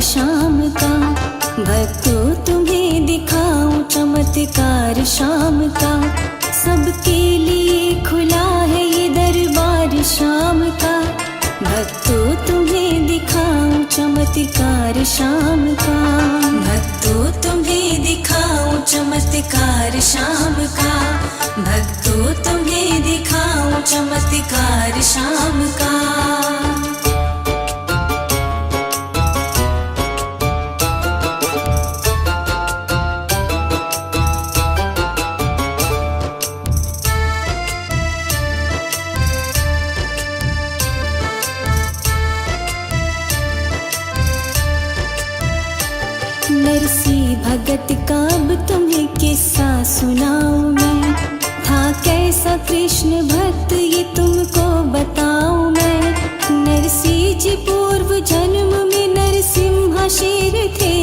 शाम का। भक्तों तुम्हें दिखाऊं चमत्कार शाम का। सबके लिए खुला है ये दरबार शाम का। भक्तों तुम्हें दिखाऊं चमत्कार शाम का। भक्तों तुम्हें दिखाऊं चमत्कार शाम का। भक्तों तुम्हें दिखाऊं चमत्कार शाम का। नरसी भगत का अब तुम्हें किस्सा सुनाऊं मैं। था कैसा कृष्ण भक्त ये तुमको बताऊं मैं। नरसी जी पूर्व जन्म में नरसिम्हा शेर थे।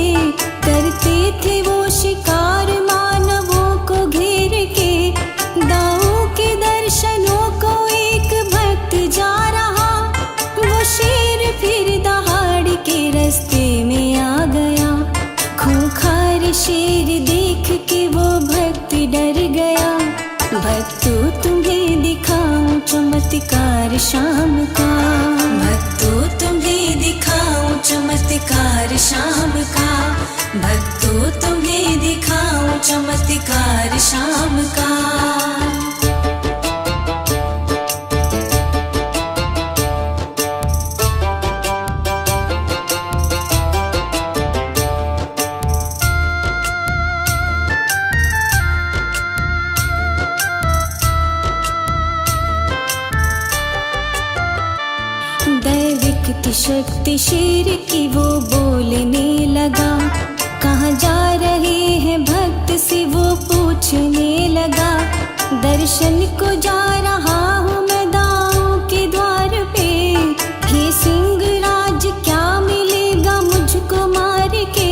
करते थे वो शिकार मानवों को घेर के। दाऊ के दर्शनों को एक भक्त जा रहा। वो शेर फिर दहाड़ के रास्ते में आ गया। खूंखार शेर देख के वो भक्त डर गया। भक्तों तुम्हें दिखाऊं चमत्कार शाम का। भक्तों तुम्हें दिखाऊं चमत्कार शाम का। भक्तों तुम्हें दिखाऊं चमत्कार शाम का। दैविक शक्ति शेर की वो बोलने लगा। कहाँ जा रहे हैं भक्त से वो पूछने लगा। दर्शन को जा रहा हूँ मैं दाऊ के द्वार पे। हे सिंह राज क्या मिलेगा मुझको मार के।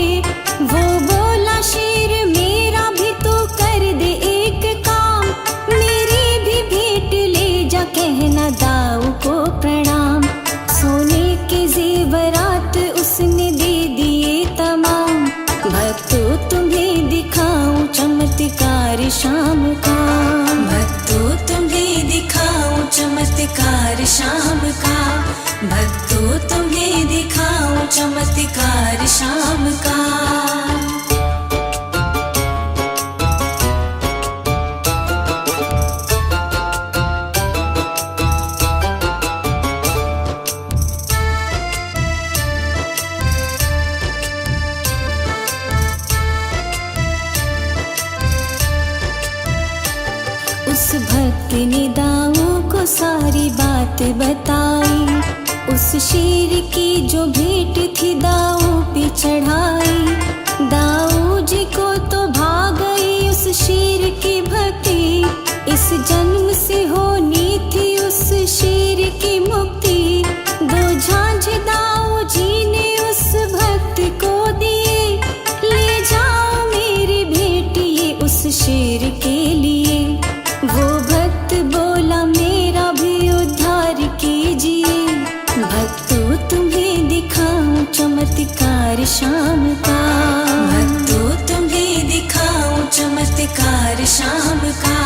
वो बोला शेर मेरा भी तो कर दे एक काम। मेरी भी भेंट ले जा कहना दाऊ को प्रणाम। सोने के जेवरात उसने दे दिए तमाम। भक्तों तुम्हें दिखाऊं चमत्कार शाम का। भक्तों तुम्हें दिखाऊं चमत्कार शाम का। भक्तों तुम्हें दिखाऊं चमत्कार शाम का। उस भक्त ने दाऊ को सारी बात बताई। उस शेर की जो भेंट थी दाऊ पे चढ़ाई। दाऊ जी को तो भाग गई उस शेर की भक्ति। इस जन्म से होनी थी उस शेर की मुक्ति। दो झांझ दाऊ जी ने उस भक्त को दिए। ले जाओ मेरी भेंट ये उस शेर के लिए। वो भक्त बोला मेरा भी उद्धार कीजिए। भक्तों तुम्हें दिखाऊं चमत्कार शाम का। भक्तों तुम्हें दिखाऊं चमत्कार शाम का।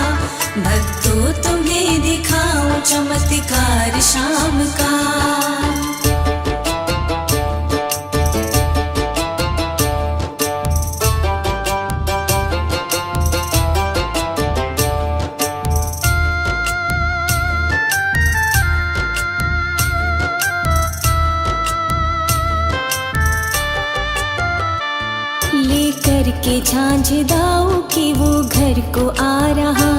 भक्तों तुम्हें दिखाऊं चमत्कार शाम का। लेकर के झांझ दाऊ की वो घर को आ रहा।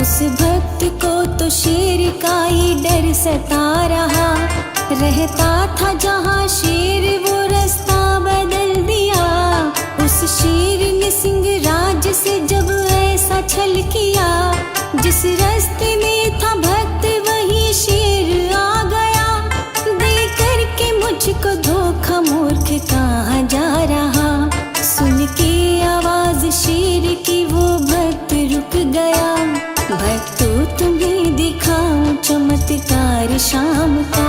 उस भक्त को तो शेर का ही डर सता रहा। रहता था जहाँ शेर वो रास्ता बदल दिया। उस शेर ने सिंह राज से जब ऐसा छल किया। जिस रास्ते में था भक्त वही शेर आ गया। दे करके मुझको धोखा मूर्ख कहाँ जा रहा। सुन के आवाज शेर की वो भक्त रुक गया। भक्तों तुम्हें दिखाऊं चमत्कार शाम का।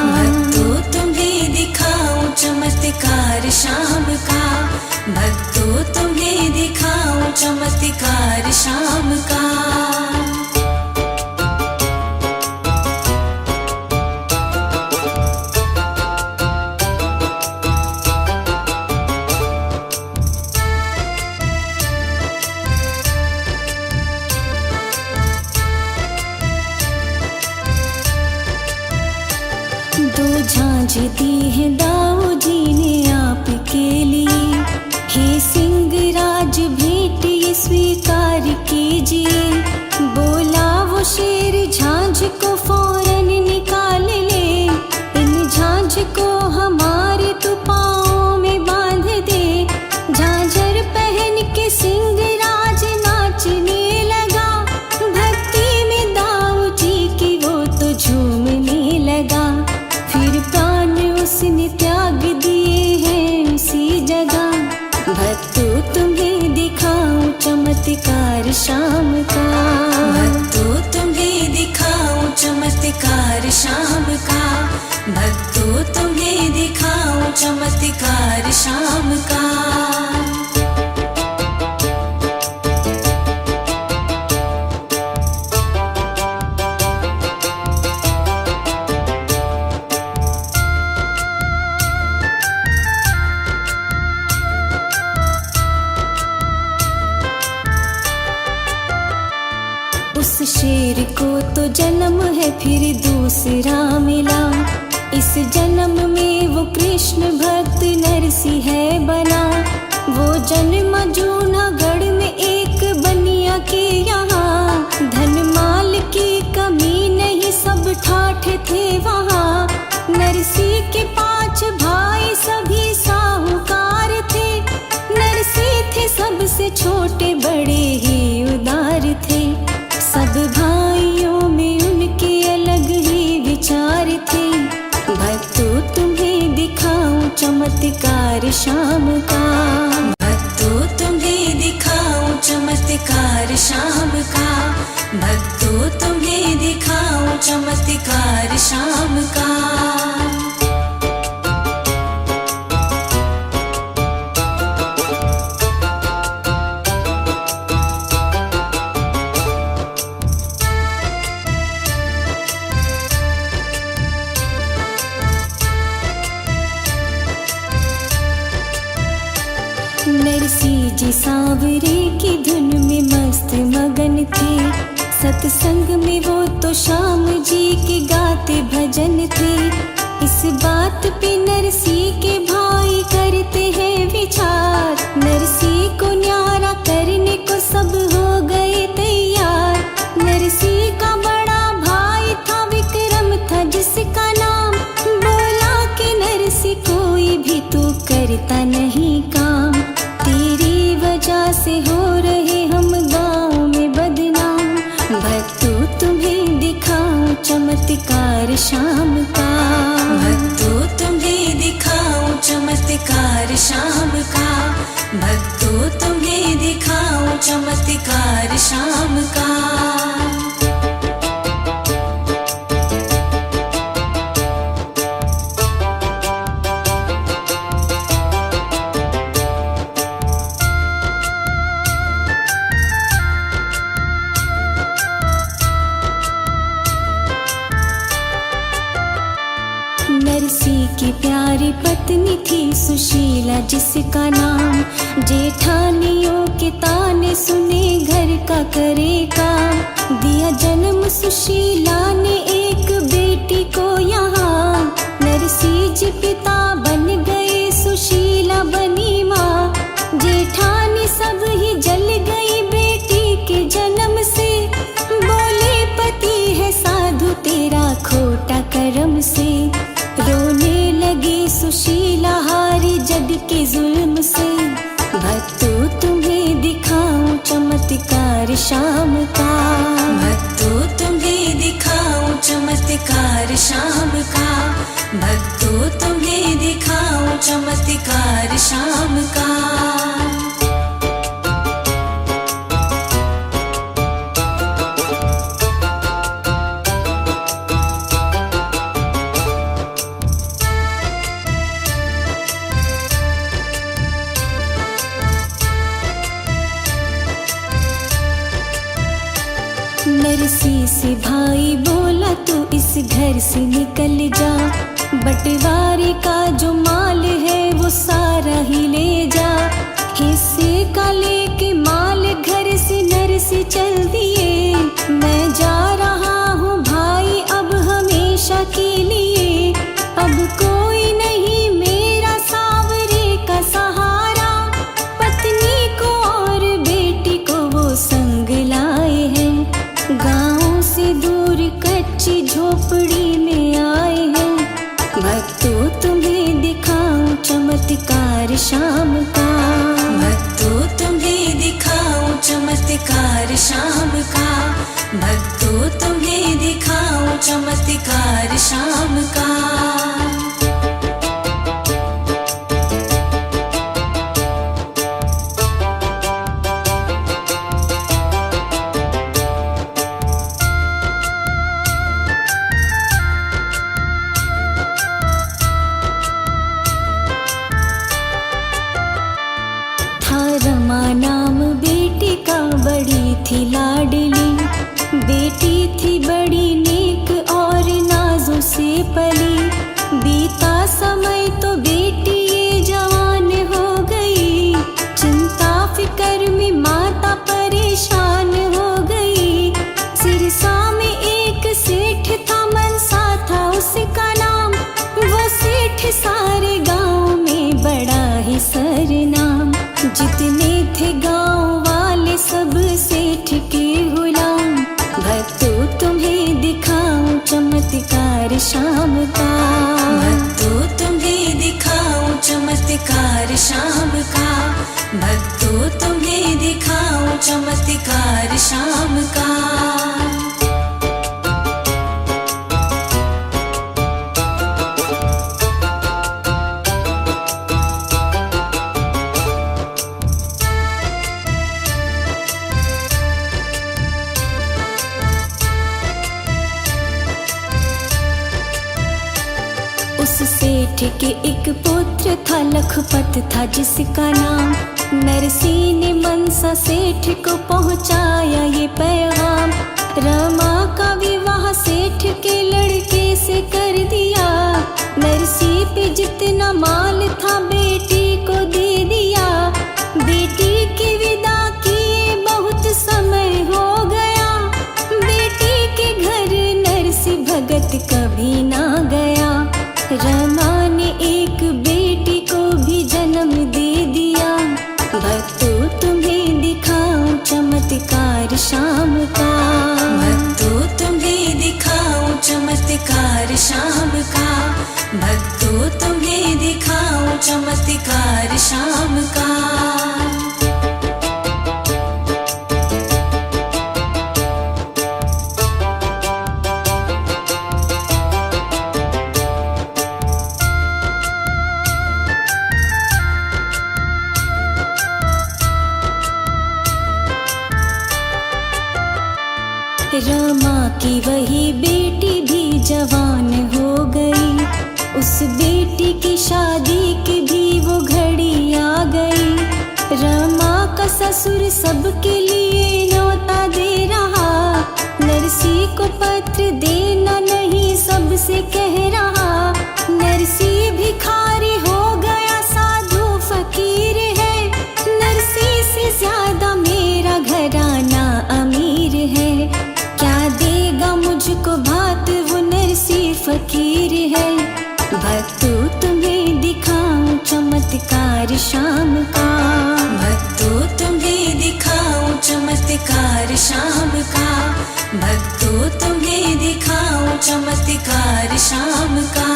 भक्तों तुम्हें दिखाऊं चमत्कार शाम का, भक्तों तुम्हें दिखाऊं चमत्कार शाम का। दो झांझ दी है दाऊ जी ने आपके लिए, हे सिंहराज भेंट ये स्वीकार कीजिए। बोला वो शेर झांझ को फौरन निकाल ले, इन झांझ को हमारे तू पाँव में बांध दे। झांझर पहन के सिंहराज नाचने लगा, भक्ति में दाऊ जी की वो तो झूमने लगा। फिर प्राण उसने त्याग दिए हैं उसी जगह, भक्तों तुम्हें दिखाऊं चमत्कार शाम का, भक्तों तुम्हें दिखाऊं चमत्कार शाम का, भक्तों तुम्हें दिखाऊं चमत्कार शाम का। उस शेर को तो जन्म है फिर दूसरा मिला, इस जन्म में वो कृष्ण भक्त नरसिंह है बना। वो जन्म जूनागढ़ में एक बनिया के यहाँ, धन माल की कमी नहीं सब ठाठ थे वहाँ। नरसिंह के 5 भाई सभी साहूकार थे, नरसिंह थे सबसे छोटे बड़े ही उदार थे। सब भाइयों में उनके अलग ही विचार थे, भक्तों तुम्हें दिखाऊं चमत्कार शाम का, भक्तों तुम्हें दिखाऊं चमत्कार शाम का, भक्तों तुम्हें दिखाऊं चमत्कार शाम का। नरसिंह जी सांवरे की धुन में मस्त मगन थे, सत्संग में वो तो श्याम जी के गाते भजन थे। इस बात पे नरसिंह के भाई करते हैं विचार, नरसिंह को न्यारा करने को सब हो गए तैयार। नरसिंह का बड़ा भाई था विक्रम था जिसका नाम, बोला कि नरसिंह कोई भी तू करता नहीं काम, तेरी वजह से हो रहे हम गाँव में बदनाम। भक्तों तुम्हें दिखाऊं चमत्कार शाम का, भक्तों तुम्हें दिखाऊं चमत्कार शाम का, भक्तों तुम्हें दिखाऊं चमत्कार शाम का। नरसिंह की प्यारी पत्नी थी सुशीला जिसका नाम, जेठानियों के ताने सुने घर का करे काम। दिया जन्म सुशीला ने एक बेटी को यहाँ, नरसिंह जी पिता बन गए सुशीला बनी माँ। जेठानी सब ही जल गई बेटी के जन्म से, बोले पति है साधु तेरा खोटा कर्म से। रोने लगी सुशीला हारी जग के जुल्म से, भक्तों तुम्हें दिखाऊं चमत्कार शाम का, भक्तों तुम्हें दिखाऊं चमत्कार शाम का, भक्तों तुम्हें नरसी से भाई बोला तू इस घर से निकल जा, बंटवारे का जो माल है वो सारा ही ले जा। हिस्से का लेके माल घर से नरसी चल दिए, मैं जा रहा हूँ भाई अब हमेशा के लिए। अब कोई नहीं मेरा सावरे का सहारा, पत्नी को और बेटी को वो संग लाए हैं। गाँव से दूर कच्ची झोपड़ी में आए हैं, भक्तों तुम्हें दिखाऊं चमत्कार शाम का। भक्तों तुम्हें दिखाऊं चमत्कार शाम का, भक्तों तुम्हें दिखाऊं चमत्कार शाम का। रमा नाम बेटी का बड़ी थी लाडली, बेटी थी बड़ी नेक और नाजों से पली। बीता समय तो बेटी ये जवान हो गई, चिंता फिकर में माता परेशान हो गई। सिरसा में एक सेठ था मनसा था उसका नाम, वो सेठ सारे गांव में बड़ा ही सरनाम। जितने थे गांव वाले सब सेठ के गुलाम, भक्तों तुम्हें दिखाऊं चमत्कार शाम का। भक्तों तुम्हें दिखाऊं चमत्कार शाम का, भक्तों तुम्हें दिखाऊं चमत्कार शाम का। उस सेठ के एक पुत्र था लखपत था जिसका नाम, नरसी ने मनसा सेठ को पहुंचाया ये पैगाम। रमा का विवाह सेठ के लड़के से कर दिया, नरसी पे जितना माल था बेटी को दे दिया। बेटी की विदा किए बहुत समय हो गया, बेटी के घर नरसी भगत कभी ना गया। रमा ने एक बेटी को भी जन्म दे दिया, भक्तों तुम्हें दिखाऊं चमत्कार शाम का। भक्तों तुम्हें दिखाऊं चमत्कार शाम का, भक्तों तुम्हें दिखाऊं चमत्कार शाम का। रमा की वही बेटी भी जवान हो गई, उस बेटी की शादी की भी वो घड़ी आ गई। रमा का ससुर सबके लिए न्योता दे रहा, नरसी को पत्र देना नहीं सबसे कह रहा। नरसी भिखारी हो गया साधु फकीर है, नरसी से ज्यादा मेरा घराना अमीर है। क्या देगा मुझको भात वो नरसी फकीर है, भक्तों तुम्हें दिखाऊं चमत्कार शाम का। भक्तों तुम्हें दिखाऊं चमत्कार शाम का, भक्तों तुम्हें दिखाऊं चमत्कार शाम का।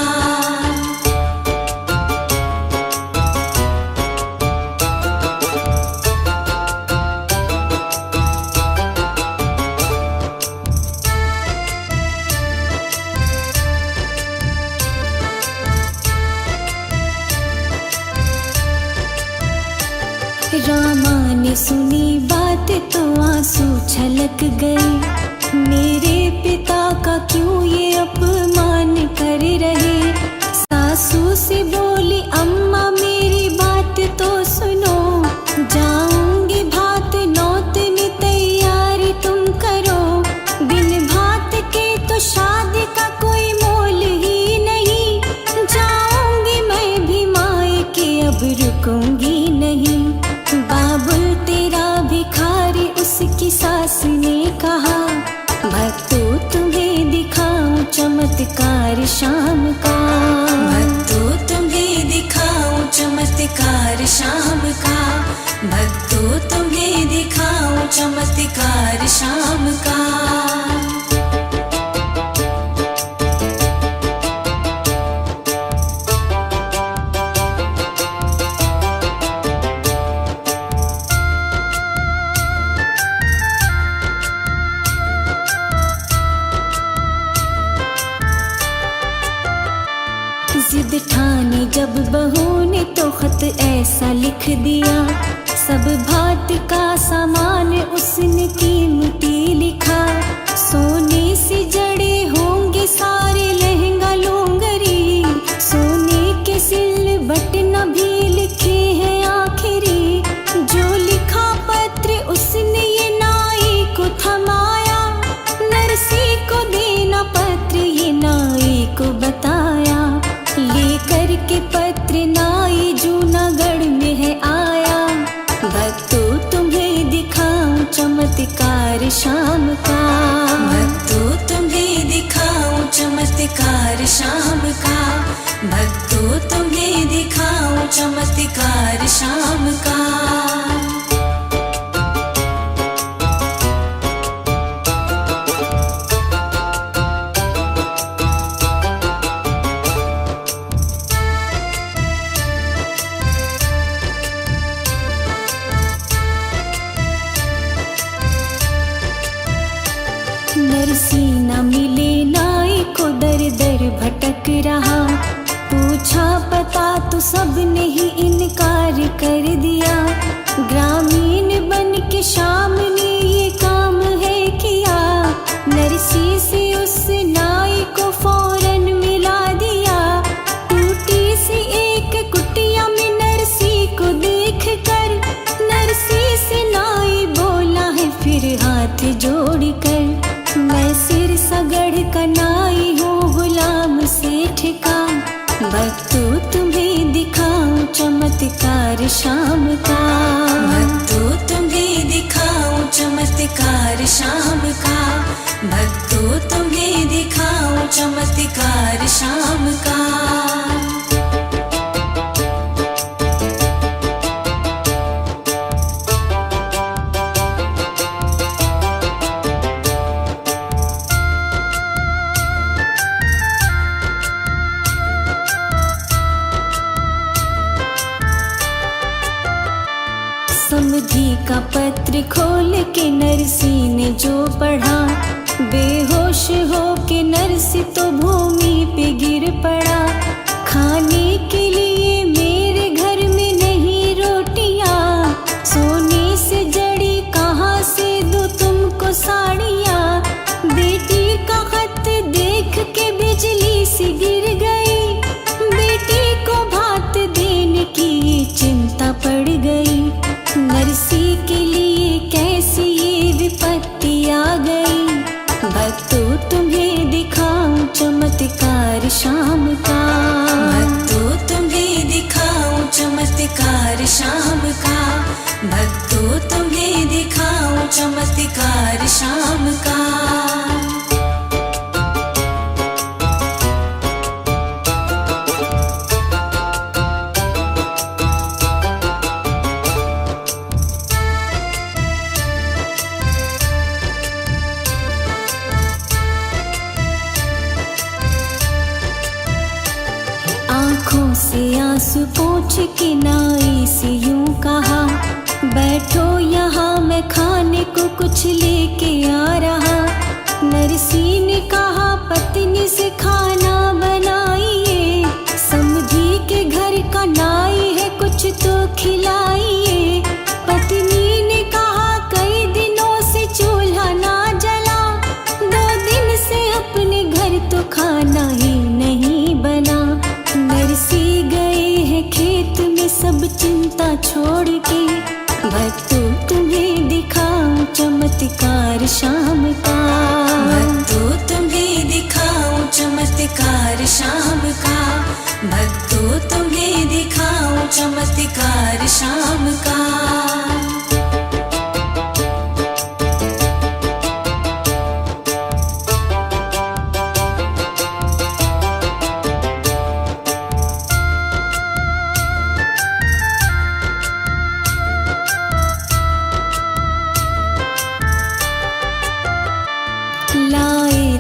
रामा ने सुनी बात तो आंसू छलक गए, मेरे पिता का क्यों ये अपमान कर रहे। सासू से बोली अम्मा मेरी बात तो सुनो, जाऊंगी भात नौत में तैयारी तुम करो। शाम का। भक्तों तुम्हें दिखाऊं चमत्कार शाम का, भक्तों तुम्हें दिखाऊं चमत्कार शाम का। जिद ठानी जब बहू ने तो खत ऐसा लिख दिया, सब भात का सामान उसने कीमती लिखा। सोने से जड़े होंगे सारे लहंगा लूंगरी, सोने के सिल बटन भी लिखे हैं आखिरी। जो लिखा पत्र उसने ये नाई को थमाया, नरसी को देना पत्र ये नाई को बताया। लेकर के पत्र नाई जूनागढ़ में है आया, भक्तों तुम्हें दिखाऊं चमत्कार शाम का। भक्तों तुम्हें दिखाऊं चमत्कार शाम का, भक्तों तुम्हें दिखाऊं चमत्कार शाम का। नरसी न मिले नाई को दर दर भटक रहा, पूछा पता तो सबने ही इनकार कर दिया। ग्रामीण बन के शाम ने ये काम है किया, नरसी से उस नाई को फौरन मिला दिया। टूटी सी एक कुटिया में नरसी को देख कर, नरसी से नाई बोला है फिर हाथ जोड़ कर। मैं सिर सगड़ का नाई हूँ गुलाम सेठ का, भक्तों तुम्हें दिखाऊं चमत्कार शाम का। भक्तों तुम्हें दिखाऊं चमत्कार शाम का, भक्तों तुम्हें दिखाऊं चमत्कार शाम का। समधी का पत्र खोल के नरसी ने जो पढ़ा, बेहोश हो के नरसी तो भूमि पे गिर पड़ा। खाने के लिए मेरे घर में नहीं रोटियां, सोने से जड़ी कहाँ से दूं तुमको साड़ियाँ। बेटी का खत देख के बिजली सी गिर गई, बेटी को भात देने की चिंता पड़ गई। नरसी के लिए कैसी ये विपत्ति आ गई, भक्तों तुम्हें दिखाऊं चमत्कार शाम का। भक्तों तुम्हें दिखाऊं चमत्कार शाम का, भक्तों तुम्हें दिखाऊं चमत्कार शाम का। आँखों से आंसू पोंछ के नाई से यूं कहा, बैठो यहाँ मैं खाने को कुछ लेके आ रहा। नरसी ने कहा पत्नी से खाना बनाइए, समधी के घर का नाई है कुछ तो खिलाइए। पत्नी ने कहा कई दिनों से चूल्हा ना जला, 2 दिन से अपने घर तो खाना ही नहीं बना। नरसी गए हैं खेत में सब चिंता छोड़ के, भक्तों तुम्हें दिखाऊं चमत्कार शाम का। भक्तों तुम्हें दिखाऊं चमत्कार शाम का, भक्तों तुम्हें दिखाऊं चमत्कार शाम का।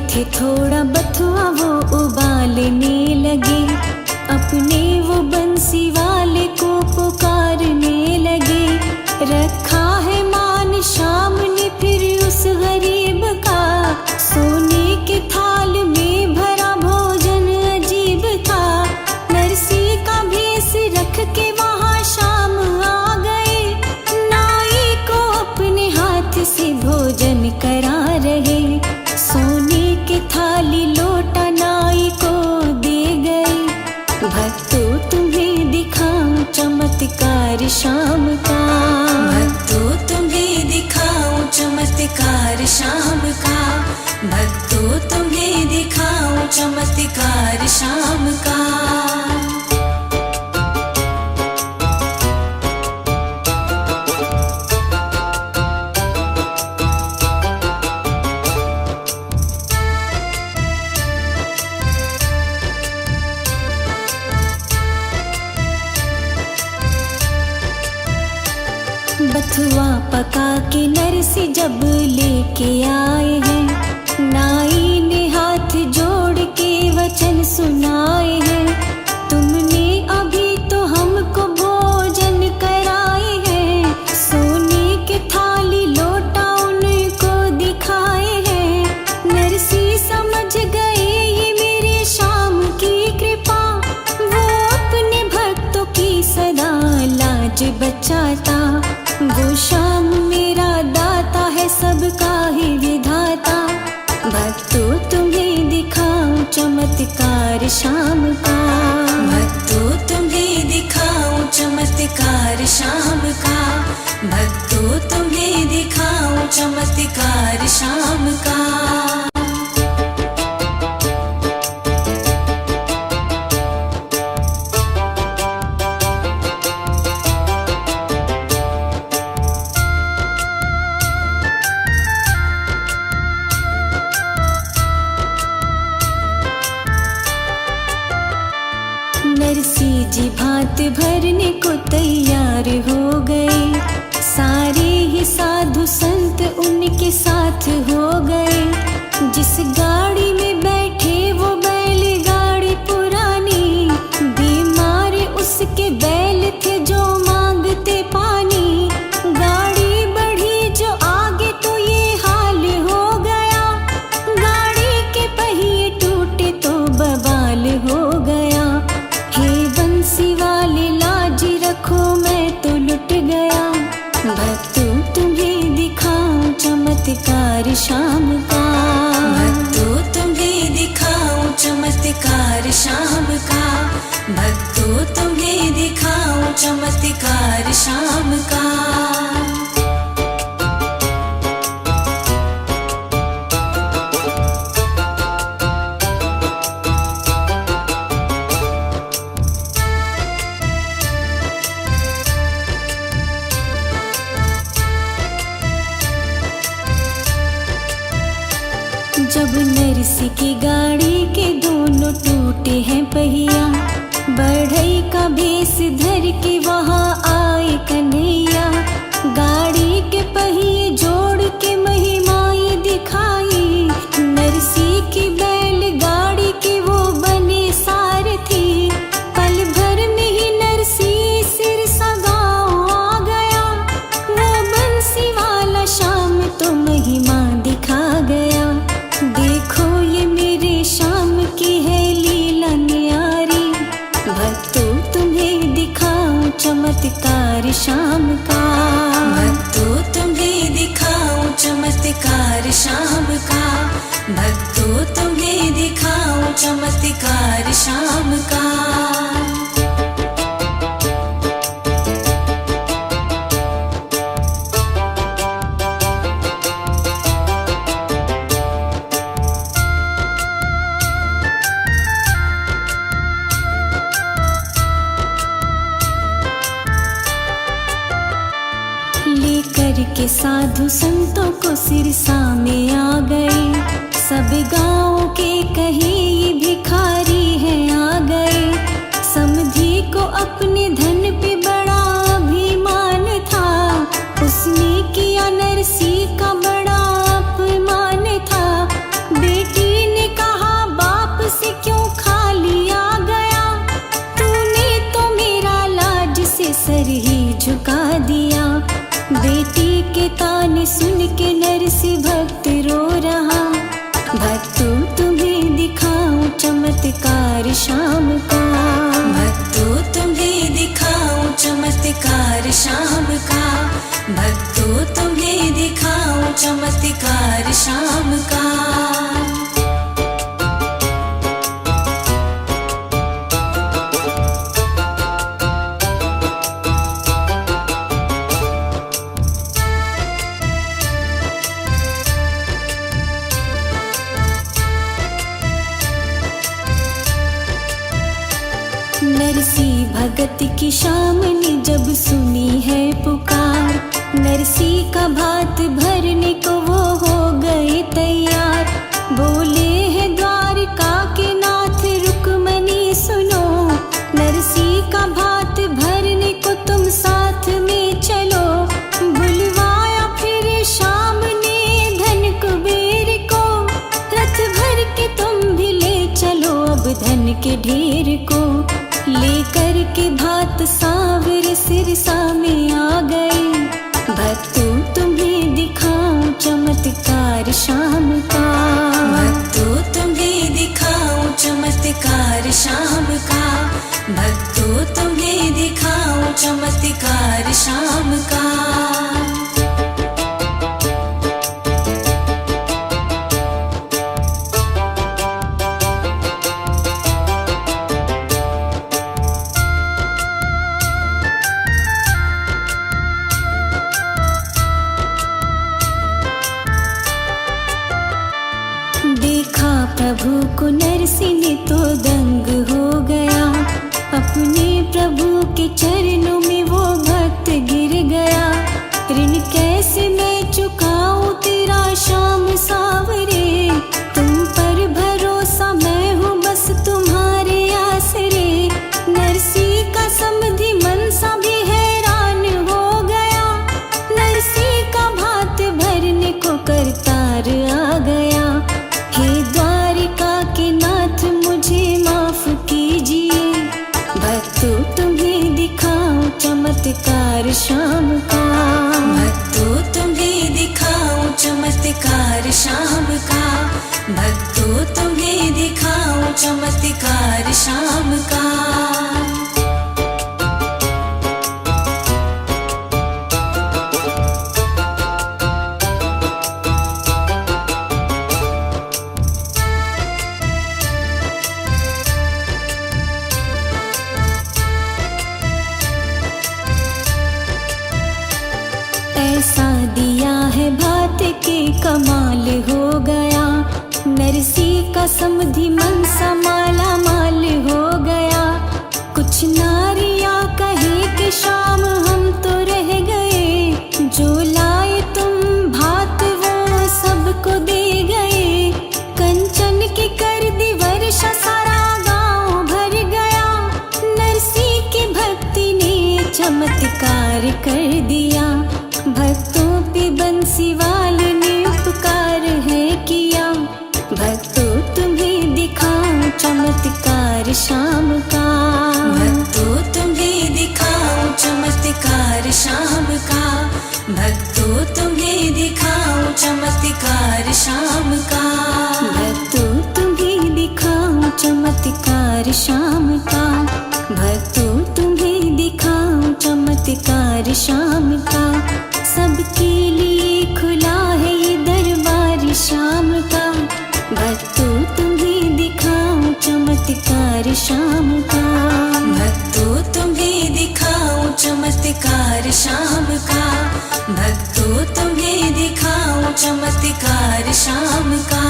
थे थोड़ा बथुआ वो उबालने लगे, अपने वो बंसी वाले को पुकारने लगे। रखा है मान शाम ने फिर उस गरीब का, सोने के थाल में भरा भोजन अजीब था। नरसी का भेष रख के वहाँ शाम आ गए, नाई को अपने हाथ से भोजन करा रहे। सोने के थाली लोटा नाई को दे गए, भक्तों तुम्हें दिखाऊं चमत्कार शाम का। भक्तों तुम्हें दिखाऊं चमत्कार शाम का। भक्तों तुम्हें दिखाऊं चमत्कार शाम का। बथुआ पका के नरसी जब लेके आए हैं, नाई ने हाथ जोड़ के वचन सुनाए हैं। तुमने अभी तो हमको भोजन कराए हैं, सोने के थाली लोटा उनको दिखाए हैं। नरसी समझ गए ये मेरे शाम की कृपा, वो अपने भक्तों की सदा लाज बचाता। वो शाम मेरा दाता है सबका ही विधाता, भक्तों तुम्हें दिखाऊं चमत्कार शाम का। भक्तों तुम्हें दिखाऊं चमत्कार शाम का। भक्तों तुम्हें दिखाऊं चमत्कार शाम का। नरसी जी भात भरने को तैयार हो गए, सारे ही साधु संत उनके साथ हो गए। जिस गाड़ी में बैठे वो बैलगाड़ी पुरानी, बीमार उसके बैल थे जो मांगते पानी। गाड़ी बढ़ी जो आगे तो ये हाल हो गया, गाड़ी के पहिए टूटे तो बवाल हो गया। हे बंसी वाले लाज रखो मैं तो लुट गया, भक्तों तुम्हें दिखाऊं चमत्कार शाम का। भक्तों तुम्हें दिखाऊं चमत्कार शाम का। भक्तों तुम्हें दिखाऊं चमत्कार शाम का। जब नरसी की गाड़ी के दोनों टूटे हैं पहिया, बढ़ई का भेष धर के वहाँ आए कन्हैया। गाड़ी के पहिए जोड़ के महिमाएं दिखाई, नरसी की बैलगाड़ी के वो बने सारथी। पल भर में ही नरसी सिरसा गाँव आ गया, वो बंसी वाला शाम तो महिमा दिखा गया। देखो ये मेरे शाम की है लीला न्यारी, भक्तों तुम्हें दिखाऊं चमत्कार शाम का। भक्तों तुम्हें दिखाऊं चमत्कार शाम का। भक्तों तुम्हें दिखाऊं चमत्कार शाम का। लेकर के साधु संतों को सिरसा में आ गए, सब गाँव के कहे ये भिखारी है आ गए। समधी को अपने धन पे बड़ा अभिमान था, उसने किया नरसी का बड़ा अपमान था। बेटी से भक्त रो रहा। भक्तों तुम्हें दिखाऊं चमत्कार शाम का। भक्तों तुम्हें दिखाऊं चमत्कार शाम का। भक्तों तुम्हें दिखाऊं चमत्कार शाम का। नरसी भगत की शाम ने जब सुनी है पुकार, नरसी का भात भरने को वो हो गए तैयार। बोले हैं द्वारका के नाथ रुक्मणी सुनो, नरसी का भात भरने को तुम साथ में चलो। बुलवाया फिर शाम ने धन कुबेर को, रथ भर के तुम भी ले चलो अब धन के ढेर को। लेकर के भात सावर सिरसा में आ गए। भक्तों तुम्हें दिखाऊं चमत्कार शाम का। भक्तों तुम्हें दिखाऊं चमत्कार शाम का। भक्तों तुम्हें दिखाऊं चमत्कार शाम का। देखा प्रभु को नरसी ने तो दंग हो गया। अपने प्रभु के चरणों में वो भक्त गिर गया। ऋण कैसे मैं चुकाऊं तेरा श्याम सावरे, तुम पर भरोसा मैं हूँ बस तुम्हारे आसरे। नरसी का समधि मन सा भी हैरान हो गया। नरसी का भात भरने को करतार आ गया। हे द्वारिका के नाथ मुझे माफ कीजिए। भक्तों तुम्हें दिखाऊं चमत्कार शाम का। भक्तों तुम्हें दिखाऊं चमत्कार शाम का। भक्तों तुम्हें दिखाऊं चमत्कार शाम का। ऐसा दिया है भात के कमाल हो गया। नरसी का समधि मन सा माला माल हो गया। कुछ नारियां कहे कि शाम हम तो रह गए, जो लाए तुम भात वो सबको दे गए। कंचन की कर दी वर्षा सारा गांव भर गया। नरसी की भक्ति ने चमत्कार कर दिया। भक्तों पे बंसीवाल ने उपकार है किया। भक्तों तुम्हें दिखाऊं चमत्कार शाम का। भक्तों तुम्हें दिखाऊं चमत्कार शाम का। भक्तों तुम्हें दिखाऊं चमत्कार शाम का। भक्तों तुम्हें दिखाऊं चमत्कार शाम का। भक्तों तुम्हें दिखाऊं चमत्कार शाम का। सबके लिए खुला है ये दरबार शाम का। भक्तों तुम्हें दिखाऊं चमत्कार शाम का। भक्तों तुम्हें दिखाऊं चमत्कार शाम का। भक्तों तुम्हें दिखाऊं चमत्कार शाम का।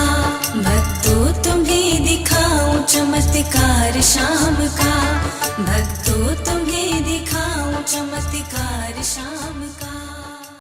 भक्तों तुम्हें दिखाऊं चमत्कार शाम का। भक्तों तुम्हें दिखाऊं चमत्कार